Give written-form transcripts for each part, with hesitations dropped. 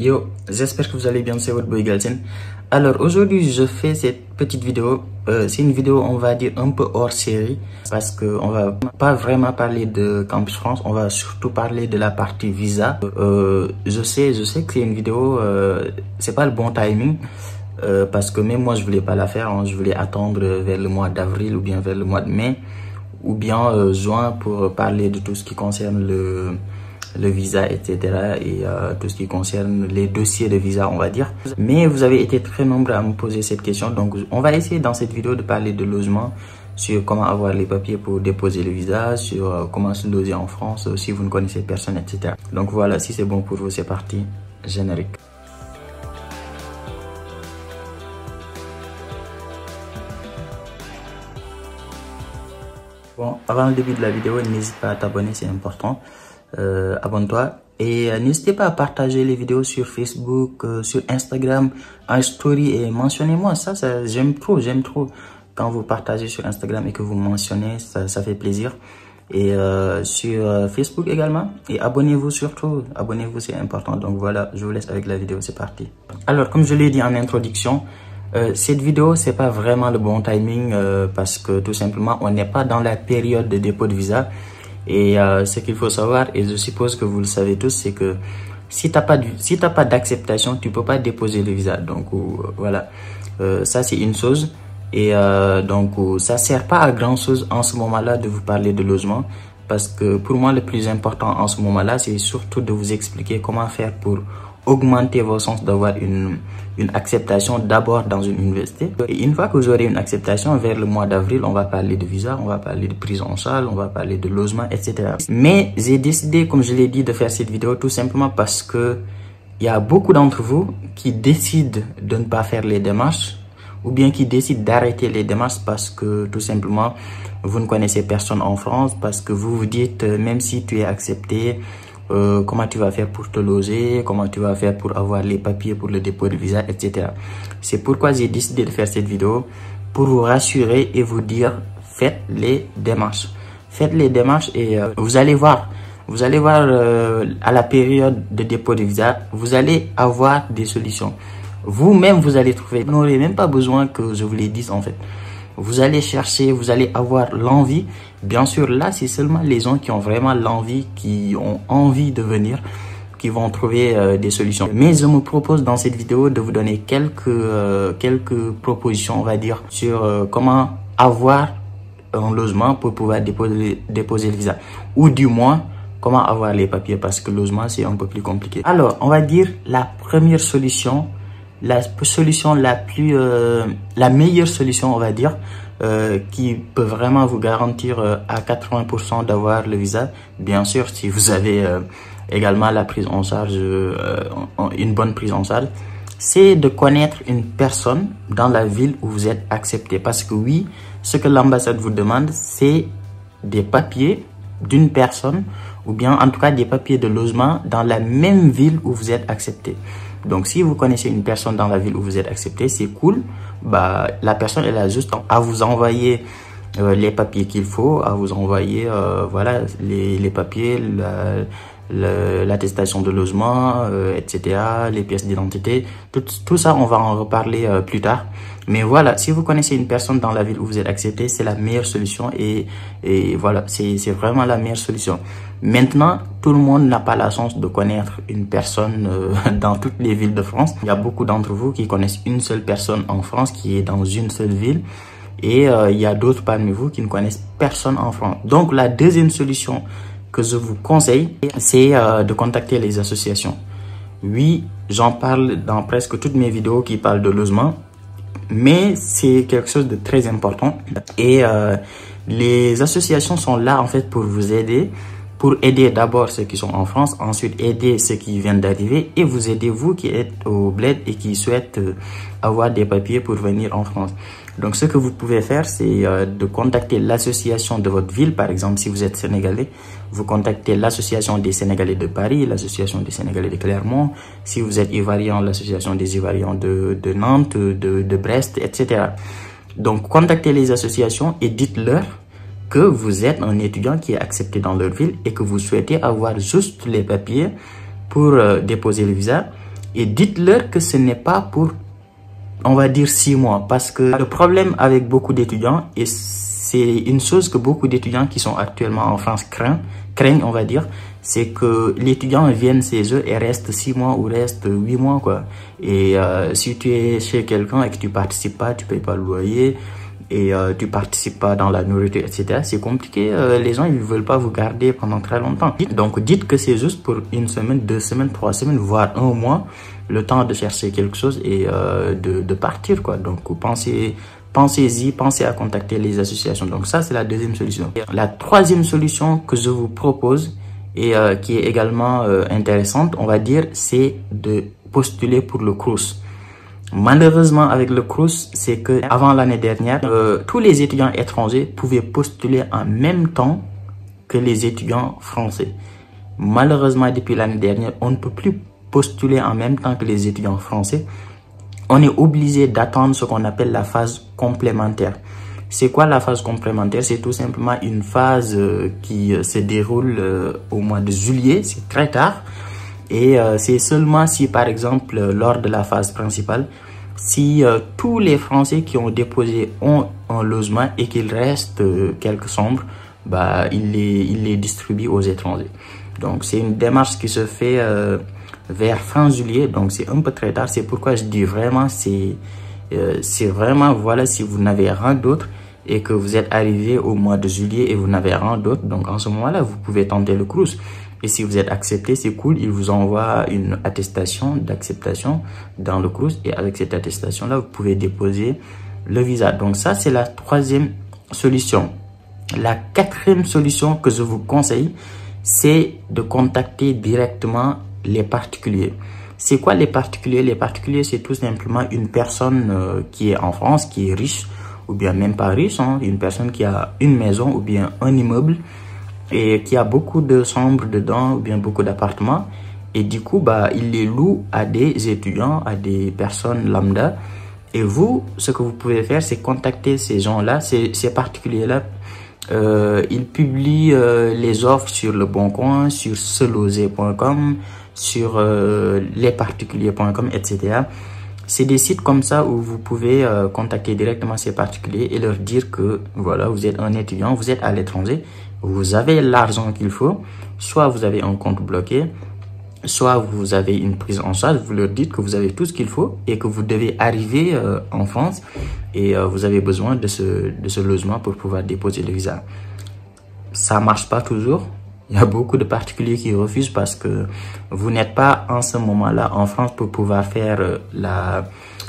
Yo, j'espère que vous allez bien, c'est votre boy Galsen. Alors aujourd'hui je fais cette petite vidéo, c'est une vidéo on va dire un peu hors série parce que on va pas vraiment parler de Campus France, on va surtout parler de la partie visa. Je sais que c'est une vidéo, c'est pas le bon timing parce que même moi je voulais pas la faire, hein, je voulais attendre vers le mois d'avril ou bien vers le mois de mai ou bien juin pour parler de tout ce qui concerne le visa, etc. et tout ce qui concerne les dossiers de visa, on va dire. Mais vous avez été très nombreux à me poser cette question, donc on va essayer dans cette vidéo de parler de logement, sur comment avoir les papiers pour déposer le visa, sur comment se loger en France si vous ne connaissez personne, etc. Donc voilà, si c'est bon pour vous, c'est parti, générique. Bon, avant le début de la vidéo, n'hésite pas à t'abonner, c'est important. Abonne-toi et n'hésitez pas à partager les vidéos sur Facebook, sur Instagram, en story et mentionnez-moi. Ça j'aime trop quand vous partagez sur Instagram et que vous mentionnez, ça fait plaisir. Et sur Facebook également. Et abonnez-vous surtout, abonnez-vous, c'est important. Donc voilà, je vous laisse avec la vidéo, c'est parti. Alors comme je l'ai dit en introduction, cette vidéo c'est pas vraiment le bon timing parce que tout simplement on n'est pas dans la période de dépôt de visa. Et ce qu'il faut savoir, et je suppose que vous le savez tous, c'est que si t'as pas d'acceptation, tu peux pas déposer le visa. Donc voilà, ça c'est une chose. Et donc ça sert pas à grand chose en ce moment-là de vous parler de logement, parce que pour moi le plus important en ce moment-là, c'est surtout de vous expliquer comment faire pour augmenter vos chances d'avoir une acceptation d'abord dans une université. Et une fois que vous aurez une acceptation, vers le mois d'avril, on va parler de visa, on va parler de prise en charge, on va parler de logement, etc. Mais j'ai décidé, comme je l'ai dit, de faire cette vidéo tout simplement parce que il y a beaucoup d'entre vous qui décident de ne pas faire les démarches ou bien qui décident d'arrêter les démarches parce que tout simplement vous ne connaissez personne en France, parce que vous vous dites même si tu es accepté, comment tu vas faire pour te loger, comment tu vas faire pour avoir les papiers pour le dépôt de visa, etc. C'est pourquoi j'ai décidé de faire cette vidéo, pour vous rassurer et vous dire, faites les démarches. Faites les démarches et vous allez voir à la période de dépôt de visa, vous allez avoir des solutions. Vous-même, vous allez trouver, vous n'aurez même pas besoin que je vous les dise en fait. Vous allez chercher, vous allez avoir l'envie. Bien sûr, là, c'est seulement les gens qui ont vraiment l'envie, qui ont envie de venir, qui vont trouver des solutions. Mais je me propose dans cette vidéo de vous donner quelques propositions, on va dire, sur comment avoir un logement pour pouvoir déposer le visa. Ou du moins, comment avoir les papiers, parce que le logement, c'est un peu plus compliqué. Alors, on va dire la première solution, la meilleure solution, on va dire, qui peut vraiment vous garantir à 80% d'avoir le visa. Bien sûr, si vous avez également la prise en charge, une bonne prise en charge, c'est de connaître une personne dans la ville où vous êtes accepté. Parce que oui, ce que l'ambassade vous demande, c'est des papiers d'une personne, ou bien en tout cas des papiers de logement dans la même ville où vous êtes accepté. Donc si vous connaissez une personne dans la ville où vous êtes accepté, c'est cool. Bah, la personne elle a juste à vous envoyer les papiers qu'il faut, à vous envoyer voilà les papiers, l'attestation de logement, etc., les pièces d'identité, tout ça on va en reparler plus tard. Mais voilà, si vous connaissez une personne dans la ville où vous êtes accepté, c'est la meilleure solution et voilà, c'est vraiment la meilleure solution. Maintenant, tout le monde n'a pas la chance de connaître une personne dans toutes les villes de France. Il y a beaucoup d'entre vous qui connaissent une seule personne en France qui est dans une seule ville et il y a d'autres parmi vous qui ne connaissent personne en France. Donc la deuxième solution que je vous conseille, c'est de contacter les associations. Oui, j'en parle dans presque toutes mes vidéos qui parlent de logement, mais c'est quelque chose de très important et les associations sont là en fait pour vous aider, pour aider d'abord ceux qui sont en France, ensuite aider ceux qui viennent d'arriver et vous aider vous qui êtes au bled et qui souhaitent avoir des papiers pour venir en France. Donc ce que vous pouvez faire, c'est de contacter l'association de votre ville. Par exemple, si vous êtes sénégalais, vous contactez l'association des Sénégalais de Paris, l'association des Sénégalais de Clermont. Si vous êtes Ivoirien, l'association des Ivoiriens de Nantes, de Brest, etc. Donc contactez les associations et dites-leur que vous êtes un étudiant qui est accepté dans leur ville et que vous souhaitez avoir juste les papiers pour déposer le visa. Et dites-leur que ce n'est pas pour, on va dire, 6 mois. Parce que le problème avec beaucoup d'étudiants, et c'est une chose que beaucoup d'étudiants qui sont actuellement en France craignent, on va dire, c'est que l'étudiant vienne chez eux et reste 6 mois ou reste 8 mois, quoi. Et si tu es chez quelqu'un et que tu participes pas, tu payes pas le loyer, et tu participes pas dans la nourriture, etc. C'est compliqué. Les gens, ils veulent pas vous garder pendant très longtemps. Donc, dites que c'est juste pour 1 semaine, 2 semaines, 3 semaines, voire 1 mois, le temps de chercher quelque chose et de partir, quoi. Donc, pensez-y, pensez à contacter les associations. Donc, ça, c'est la deuxième solution. La troisième solution que je vous propose et qui est également intéressante, on va dire, c'est de postuler pour le Crous. Malheureusement, avec le Crous, c'est que avant l'année dernière, tous les étudiants étrangers pouvaient postuler en même temps que les étudiants français. Malheureusement, depuis l'année dernière, on ne peut plus postuler en même temps que les étudiants français. On est obligé d'attendre ce qu'on appelle la phase complémentaire. C'est quoi la phase complémentaire? C'est tout simplement une phase qui se déroule au mois de juillet, c'est très tard. Et c'est seulement si, par exemple, lors de la phase principale, si tous les Français qui ont déposé ont un logement et qu'il reste quelques chambres, bah, il les distribue aux étrangers. Donc, c'est une démarche qui se fait vers fin juillet, donc c'est un peu très tard. C'est pourquoi je dis vraiment, c'est vraiment, voilà, si vous n'avez rien d'autre et que vous êtes arrivé au mois de juillet et vous n'avez rien d'autre, donc en ce moment-là, vous pouvez tenter le Crous. Et si vous êtes accepté, c'est cool, il vous envoie une attestation d'acceptation dans le Crous. Et avec cette attestation-là, vous pouvez déposer le visa. Donc ça, c'est la troisième solution. La quatrième solution que je vous conseille, c'est de contacter directement les particuliers. C'est quoi les particuliers? Les particuliers, c'est tout simplement une personne qui est en France, qui est riche, ou bien même pas riche, hein, une personne qui a une maison ou bien un immeuble, et qui a beaucoup de chambres dedans ou bien beaucoup d'appartements, et du coup bah il les loue à des étudiants, à des personnes lambda. Et vous, ce que vous pouvez faire, c'est contacter ces gens-là, ces particuliers-là. Ils publient les offres sur Le Bon Coin, sur seloger.com, sur lesparticuliers.com, etc. C'est des sites comme ça où vous pouvez contacter directement ces particuliers et leur dire que voilà, vous êtes un étudiant, vous êtes à l'étranger, vous avez l'argent qu'il faut, soit vous avez un compte bloqué, soit vous avez une prise en charge. Vous leur dites que vous avez tout ce qu'il faut et que vous devez arriver en France et vous avez besoin de ce logement pour pouvoir déposer le visa. Ça marche pas toujours. Il y a beaucoup de particuliers qui refusent parce que vous n'êtes pas en ce moment-là en France pour pouvoir faire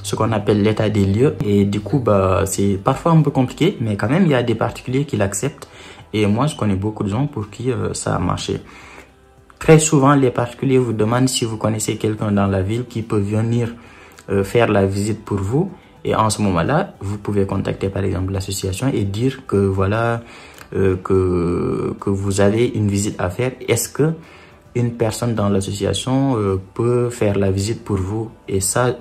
ce qu'on appelle l'état des lieux. Et du coup, bah, c'est parfois un peu compliqué, mais quand même, il y a des particuliers qui l'acceptent. Et moi, je connais beaucoup de gens pour qui ça a marché. Très souvent, les particuliers vous demandent si vous connaissez quelqu'un dans la ville qui peut venir faire la visite pour vous. Et en ce moment-là, vous pouvez contacter par exemple l'association et dire que voilà, que vous avez une visite à faire. Est-ce que une personne dans l'association peut faire la visite pour vous? Et ça,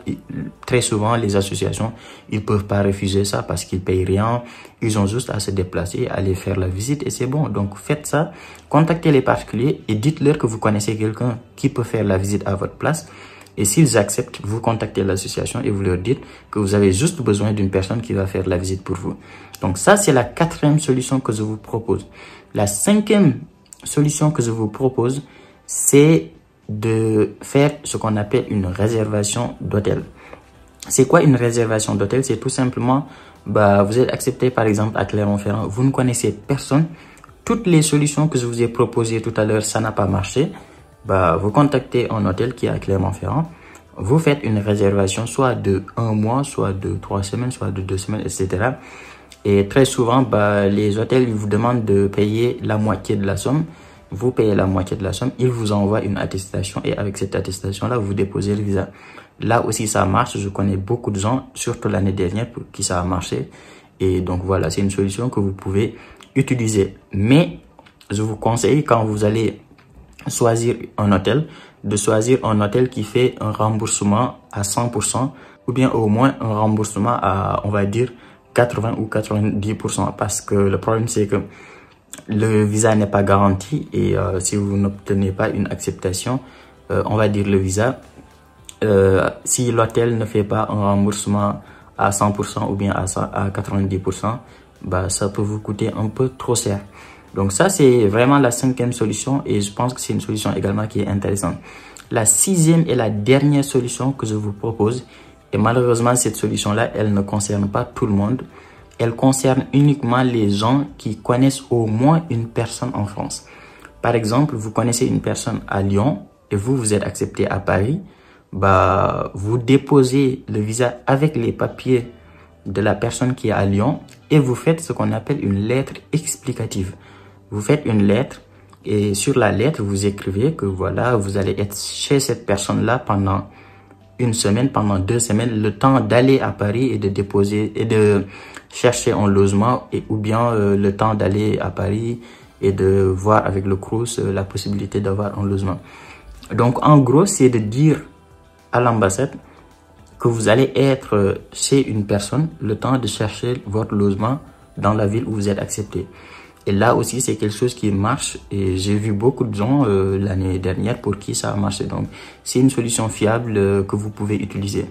très souvent, les associations, ils peuvent pas refuser ça parce qu'ils payent rien. Ils ont juste à se déplacer, aller faire la visite et c'est bon. Donc, faites ça. Contactez les particuliers et dites-leur que vous connaissez quelqu'un qui peut faire la visite à votre place. Et s'ils acceptent, vous contactez l'association et vous leur dites que vous avez juste besoin d'une personne qui va faire la visite pour vous. Donc, ça, c'est la quatrième solution que je vous propose. La cinquième solution que je vous propose, c'est de faire ce qu'on appelle une réservation d'hôtel. C'est quoi une réservation d'hôtel? C'est tout simplement, bah, vous êtes accepté par exemple à Clermont-Ferrand, vous ne connaissez personne, toutes les solutions que je vous ai proposées tout à l'heure, ça n'a pas marché. Bah, vous contactez un hôtel qui est à Clermont-Ferrand, vous faites une réservation soit de 1 mois, soit de 3 semaines, soit de 2 semaines, etc. Et très souvent, bah, les hôtels ils vous demandent de payer la moitié de la somme. Vous payez la moitié de la somme, ils vous envoient une attestation et avec cette attestation-là, vous déposez le visa. Là aussi, ça marche. Je connais beaucoup de gens, surtout l'année dernière, pour qui ça a marché. Et donc voilà, c'est une solution que vous pouvez utiliser. Mais je vous conseille, quand vous allez choisir un hôtel, de choisir un hôtel qui fait un remboursement à 100% ou bien au moins un remboursement à, on va dire, 80 ou 90%. Parce que le problème, c'est que le visa n'est pas garanti et si vous n'obtenez pas une acceptation, on va dire le visa, si l'hôtel ne fait pas un remboursement à 100% ou bien à 90%, bah, ça peut vous coûter un peu trop cher. Donc ça, c'est vraiment la 5e solution et je pense que c'est une solution également qui est intéressante. La 6e et la dernière solution que je vous propose, et malheureusement cette solution-là, elle ne concerne pas tout le monde. Elle concerne uniquement les gens qui connaissent au moins une personne en France. Par exemple, vous connaissez une personne à Lyon et vous êtes accepté à Paris. Bah, vous déposez le visa avec les papiers de la personne qui est à Lyon et vous faites ce qu'on appelle une lettre explicative. Vous faites une lettre et sur la lettre, vous écrivez que voilà, vous allez être chez cette personne-là pendant une semaine, pendant 2 semaines, le temps d'aller à Paris et de déposer et de chercher un logement ou bien le temps d'aller à Paris et de voir avec le Crous la possibilité d'avoir un logement. Donc en gros, c'est de dire à l'ambassade que vous allez être chez une personne le temps de chercher votre logement dans la ville où vous êtes accepté. Et là aussi, c'est quelque chose qui marche et j'ai vu beaucoup de gens l'année dernière pour qui ça a marché. Donc, c'est une solution fiable que vous pouvez utiliser.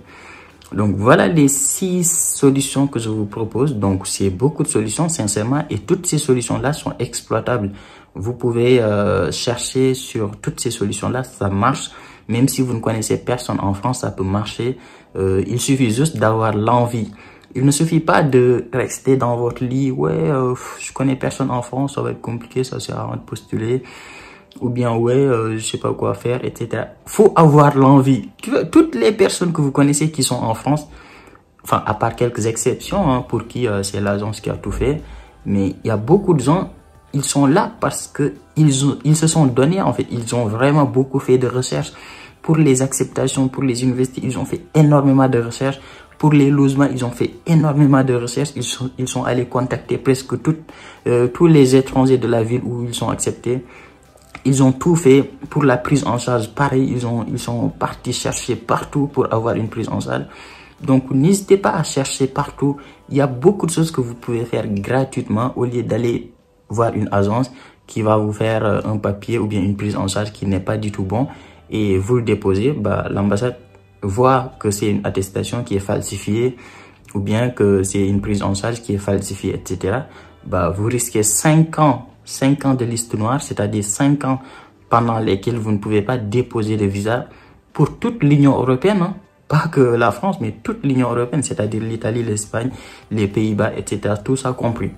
Donc, voilà les 6 solutions que je vous propose. Donc, c'est beaucoup de solutions, sincèrement, et toutes ces solutions-là sont exploitables. Vous pouvez chercher sur toutes ces solutions-là, ça marche. Même si vous ne connaissez personne en France, ça peut marcher. Il suffit juste d'avoir l'envie. Il ne suffit pas de rester dans votre lit. Ouais, je connais personne en France, ça va être compliqué, ça sert à rien de postuler. Ou bien, ouais, je sais pas quoi faire, etc. Faut avoir l'envie. Toutes les personnes que vous connaissez qui sont en France, enfin, à part quelques exceptions, hein, pour qui c'est l'agence qui a tout fait. Mais il y a beaucoup de gens, ils sont là parce que ils se sont donnés, en fait. Ils ont vraiment beaucoup fait de recherches. Pour les acceptations, pour les universités, ils ont fait énormément de recherches. Pour les logements, ils ont fait énormément de recherches. Ils sont allés contacter presque tous les étrangers de la ville où ils sont acceptés. Ils ont tout fait pour la prise en charge. Pareil, ils sont partis chercher partout pour avoir une prise en charge. Donc, n'hésitez pas à chercher partout. Il y a beaucoup de choses que vous pouvez faire gratuitement au lieu d'aller voir une agence qui va vous faire un papier ou bien une prise en charge qui n'est pas du tout bon. Et vous le déposez, bah, l'ambassade voit que c'est une attestation qui est falsifiée ou bien que c'est une prise en charge qui est falsifiée, etc. Bah, vous risquez 5 ans de liste noire, c'est-à-dire 5 ans pendant lesquels vous ne pouvez pas déposer de visa pour toute l'Union européenne, hein. Pas que la France, mais toute l'Union européenne, c'est-à-dire l'Italie, l'Espagne, les Pays-Bas, etc. Tout ça compris.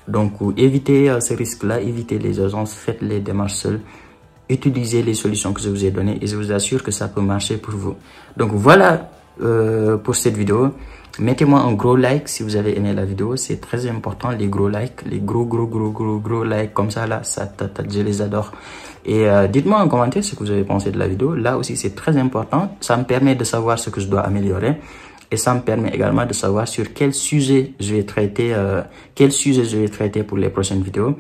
Donc, évitez ce risque-là, évitez les agences, faites les démarches seules. Utilisez les solutions que je vous ai données et je vous assure que ça peut marcher pour vous. Donc voilà pour cette vidéo. Mettez-moi un gros like si vous avez aimé la vidéo. C'est très important, les gros likes, les gros likes comme ça là, je les adore. Et dites-moi en commentaire ce que vous avez pensé de la vidéo. Là aussi c'est très important. Ça me permet de savoir ce que je dois améliorer. Et ça me permet également de savoir sur quel sujet je vais traiter, pour les prochaines vidéos.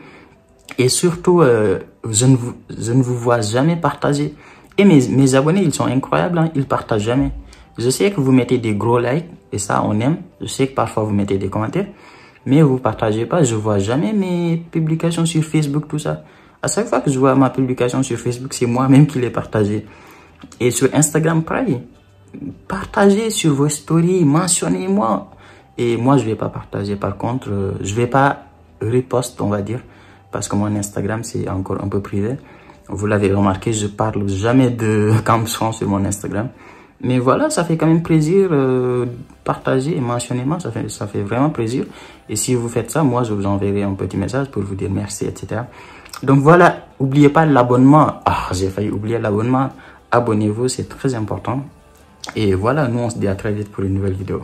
Et surtout, je ne vous vois jamais partager. Et mes abonnés, ils sont incroyables, hein, ils partagent jamais. Je sais que vous mettez des gros likes, et ça, on aime. Je sais que parfois, vous mettez des commentaires, mais vous partagez pas. Je vois jamais mes publications sur Facebook, tout ça. À chaque fois que je vois ma publication sur Facebook, c'est moi-même qui l'ai partagée. Et sur Instagram, pareil. Partagez sur vos stories, mentionnez-moi. Et moi, je vais pas partager. Par contre, je vais pas repost, on va dire. Parce que mon Instagram, c'est encore un peu privé. Vous l'avez remarqué, je parle jamais de Camps France sur mon Instagram. Mais voilà, ça fait quand même plaisir partager et mentionner moi. Ça fait vraiment plaisir. Et si vous faites ça, moi, je vous enverrai un petit message pour vous dire merci, etc. Donc voilà, n'oubliez pas l'abonnement. Ah, j'ai failli oublier l'abonnement. Abonnez-vous, c'est très important. Et voilà, nous, on se dit à très vite pour une nouvelle vidéo.